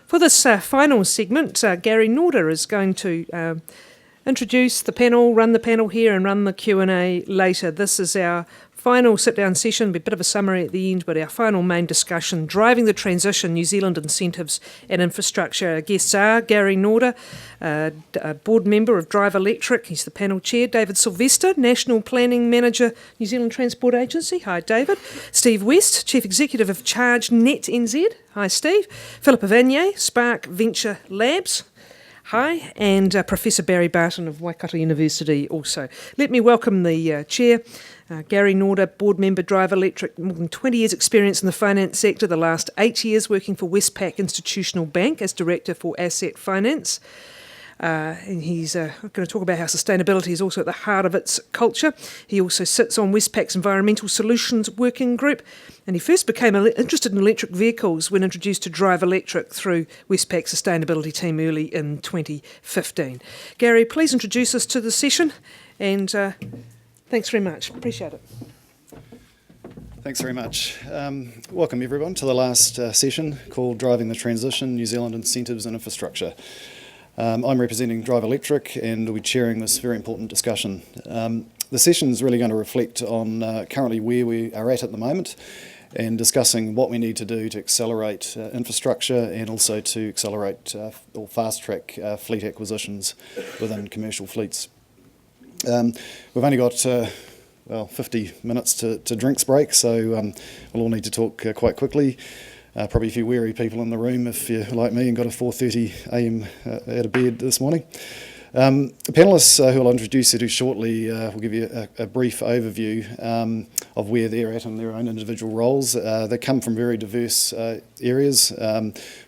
For this final segment, Gary Nalder is going to introduce the panel, run the panel here and run the Q&A later. This is our final sit-down session, a bit of a summary at the end, but our final main discussion, Driving the Transition, New Zealand Incentives and Infrastructure. Our guests are Gary Nalder, a board member of Drive Electric, he's the panel chair, David Sylvester, National Planning Manager, New Zealand Transport Agency, hi David, Steve West, Chief Executive of Charge Net NZ, hi Steve, Philippa Vanier, Spark Venture Labs, hi, and Professor Barry Barton of Waikato University also. Let me welcome the chair, Gary Nalder, board member, Drive Electric, more than 20 years experience in the finance sector, the last 8 years working for Westpac Institutional Bank as Director for Asset Finance. And he's going to talk about how sustainability is also at the heart of its culture. He also sits on Westpac's Environmental Solutions Working Group, and he first became interested in electric vehicles when introduced to Drive Electric through Westpac's sustainability team early in 2015. Gary, please introduce us to the session, and thanks very much. Appreciate it. Thanks very much. Welcome everyone to the last session called Driving the Transition, New Zealand Incentives and Infrastructure. I'm representing Drive Electric and we'll be chairing this very important discussion. The session is really going to reflect on currently where we are at the moment and discussing what we need to do to accelerate infrastructure and also to accelerate or fast-track fleet acquisitions within commercial fleets. We've only got 50 minutes to drinks break, so we'll all need to talk quite quickly. Probably a few weary people in the room if you're like me and got a 4:30 a.m. Out of bed this morning. The panellists who I'll introduce you to shortly will give you a brief overview of where they're at in their own individual roles. They come from very diverse areas.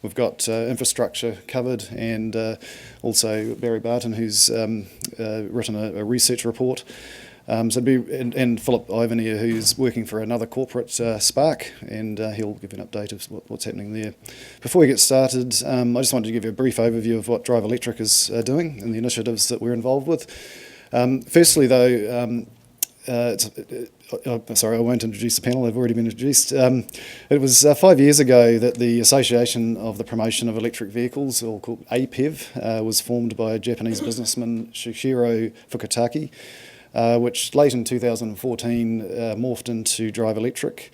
We've got infrastructure covered and also Barry Barton who's written a research report. And Philip Ivanier, who's working for another corporate, Spark, and he'll give you an update of what's happening there. Before we get started, I just wanted to give you a brief overview of what Drive Electric is doing and the initiatives that we're involved with. Firstly, though, sorry, I won't introduce the panel, they've already been introduced. It was 5 years ago that the Association of the Promotion of Electric Vehicles, or called APEV, was formed by Japanese businessman Shuichiro Fukutake, which late in 2014 morphed into Drive Electric.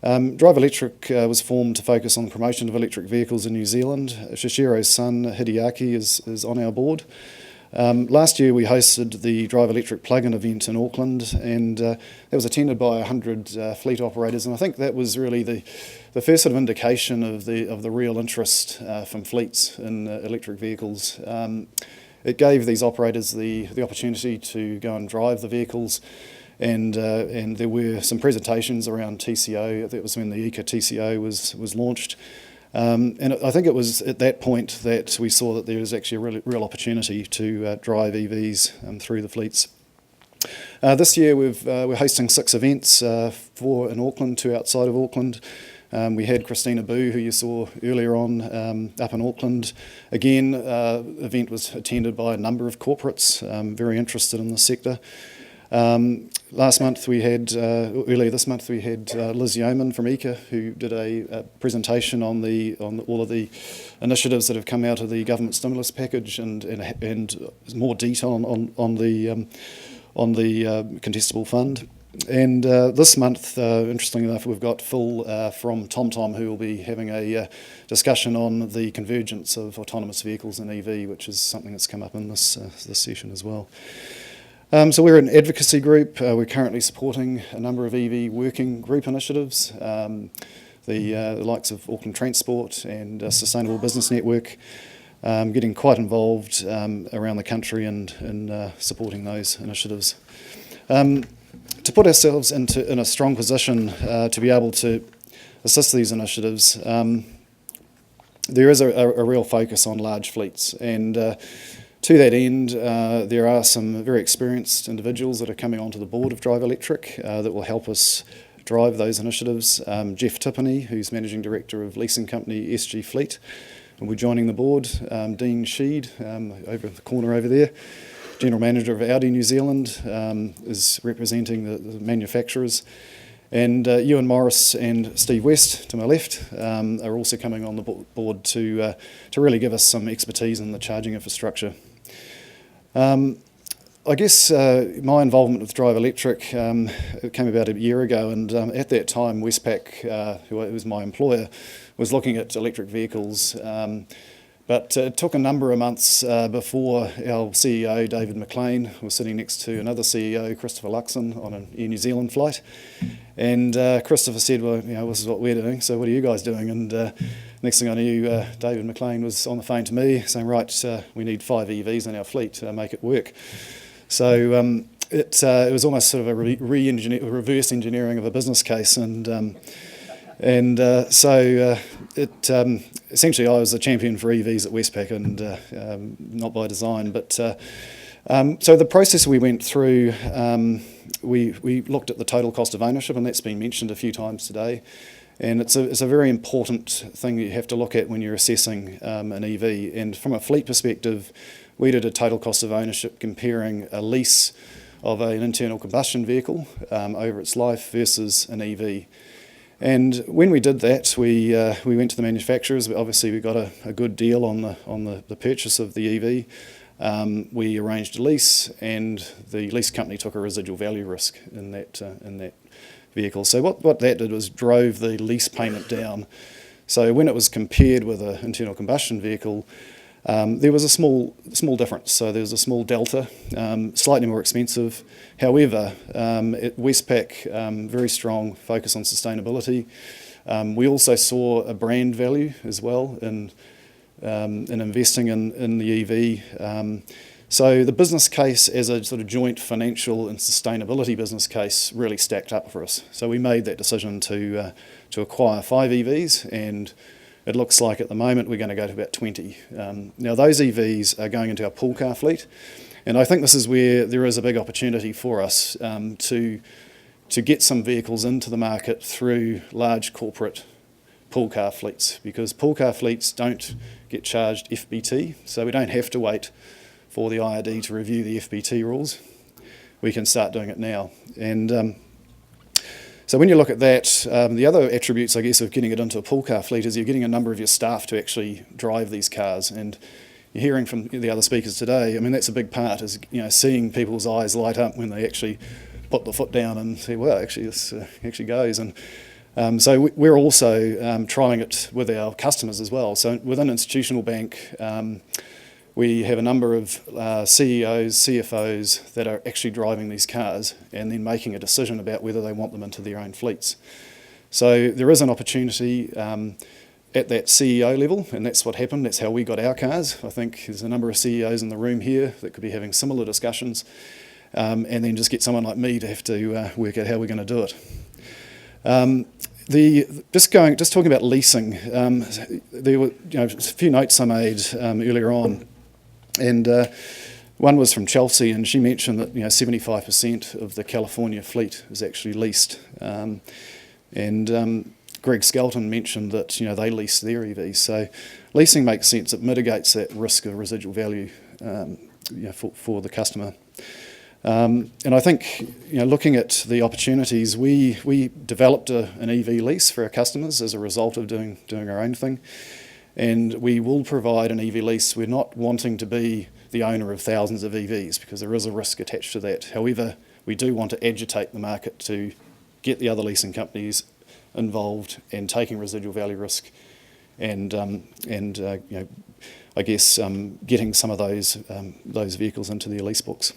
Drive Electric was formed to focus on the promotion of electric vehicles in New Zealand. Shishiro's son Hideaki is on our board. Last year we hosted the Drive Electric plug-in event in Auckland, and that was attended by 100 fleet operators, and I think that was really the first sort of indication of the real interest from fleets in electric vehicles. It gave these operators the opportunity to go and drive the vehicles, and there were some presentations around TCO. That was when the ECA TCO was launched, and I think it was at that point that we saw that there was actually a real opportunity to drive EVs through the fleets. This year we're hosting 6 events, 4 in Auckland, 2 outside of Auckland. We had Christina Boo, who you saw earlier on, up in Auckland. Again, the event was attended by a number of corporates very interested in the sector. Earlier this month we had Liz Yeoman from ECA, who did a presentation on all of the initiatives that have come out of the government stimulus package and more detail on the contestable fund. And this month, interestingly enough, we've got Phil from TomTom, who will be having a discussion on the convergence of autonomous vehicles and EV, which is something that's come up in this session as well. So we're an advocacy group. We're currently supporting a number of EV working group initiatives, the likes of Auckland Transport and Sustainable Business Network, getting quite involved around the country in supporting those initiatives. To put ourselves in a strong position to be able to assist these initiatives, there is a real focus on large fleets, and to that end there are some very experienced individuals that are coming onto the board of Drive Electric that will help us drive those initiatives. Jeff Tippany, who's Managing Director of leasing company SG Fleet, will be joining the board. Dean Sheed, over the corner over there, General Manager of Audi New Zealand, is representing the manufacturers. And Ewan Morris and Steve West, to my left, are also coming on the board to really give us some expertise in the charging infrastructure. I guess my involvement with Drive Electric it came about a year ago, and at that time Westpac, who was my employer, was looking at electric vehicles, but it took a number of months before our CEO David McLean was sitting next to another CEO, Christopher Luxon, on an Air New Zealand flight, and Christopher said, well, this is what we're doing, so what are you guys doing? And next thing I knew, David McLean was on the phone to me saying, right, we need 5 EVs in our fleet to make it work. So it was almost sort of a reverse engineering of a business case, so essentially I was the champion for EVs at Westpac, and not by design. But so the process we went through, we looked at the total cost of ownership, and that's been mentioned a few times today. And it's a very important thing that you have to look at when you're assessing an EV. And from a fleet perspective, we did a total cost of ownership comparing a lease of an internal combustion vehicle over its life versus an EV. And when we did that, we went to the manufacturers. Obviously, we got a good deal on the purchase of the EV. We arranged a lease, and the lease company took a residual value risk in that vehicle. So what that did was drove the lease payment down. So when it was compared with an internal combustion vehicle, there was a small difference. So there was a small delta, slightly more expensive. However, at Westpac, very strong focus on sustainability. We also saw a brand value as well in investing in the EV. So the business case as a sort of joint financial and sustainability business case really stacked up for us. So we made that decision to acquire 5 EVs, and it looks like at the moment we're going to go to about 20. Now those EVs are going into our pool car fleet, and I think this is where there is a big opportunity for us to get some vehicles into the market through large corporate pool car fleets, because pool car fleets don't get charged FBT, so we don't have to wait for the IRD to review the FBT rules. We can start doing it now. And so when you look at that, the other attributes, I guess, of getting it into a pool car fleet is you're getting a number of your staff to actually drive these cars. And you're hearing from the other speakers today, I mean, that's a big part, is seeing people's eyes light up when they actually put the foot down and say, well, actually, this actually goes. And so we're also trialling it with our customers as well. So within Institutional Bank, we have a number of CEOs, CFOs that are actually driving these cars and then making a decision about whether they want them into their own fleets. So there is an opportunity at that CEO level, and that's what happened. That's how we got our cars. I think there's a number of CEOs in the room here that could be having similar discussions, and then just get someone like me to have to work out how we're going to do it. Just talking about leasing, there were a few notes I made earlier on. And one was from Chelsea, and she mentioned that 75% of the California fleet is actually leased. And Greg Skelton mentioned that they lease their EVs. So leasing makes sense. It mitigates that risk of residual value for the customer. And I think looking at the opportunities, we developed an EV lease for our customers as a result of doing our own thing. And we will provide an EV lease. We're not wanting to be the owner of thousands of EVs because there is a risk attached to that. However, we do want to agitate the market to get the other leasing companies involved and taking residual value risk, and I guess getting some of those vehicles into their lease books.